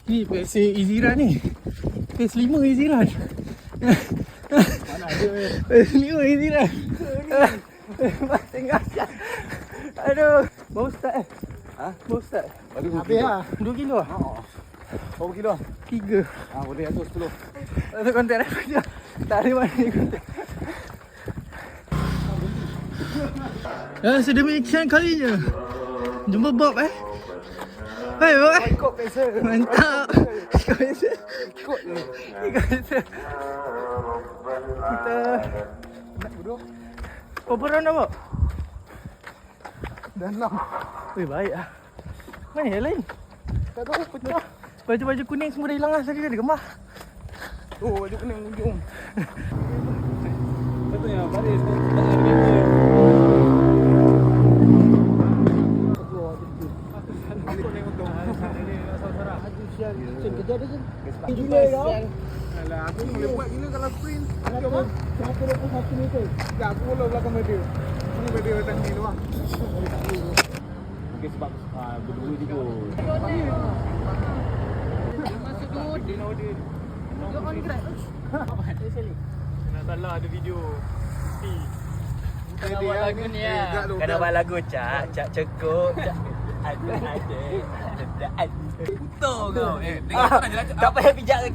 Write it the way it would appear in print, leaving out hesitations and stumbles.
Ni PS Easy Run ni. PS5 Easy Run. Mana ada PS5 Easy Run. Tengah siap. Aduh, bau start eh. Ha? Bau start. Baru Habis lah. 2 kilo lah. Berapa kilo? 3. Boleh atur 10. Ada konten aku je. Tak ada mana ni konten. Sedemikian kalinya jumpa Bob Hai Bob Ikut pensel. Mantap. Ikut pensel. Ikut je. Ikut pensel. Kita Nak duduk. berapa round dah Bob? Dah 6. Weh baik lah. Mana yang lain? Tak tahu pecah. Baju-baju kuning semua dah hilang lah. Saya ada gambar. Oh, baju kuning ujung. Katanya baris tak ada gambar. Gila kau. Alah, aku boleh buat gila kalau sprint. Kenapa? 121 meter. Tak, aku follow belakang dia. Ini dia datang ni doang. Mungkin sebab berdua juga. Masuk dulu. Dia nak order. Dia on grab. Kena salah ada video. Mesti. Kena buat lagu ni lah. Kena buat lagu cak cekuk. Ada. Putar kau. Dengar je lah. Tak payah pijak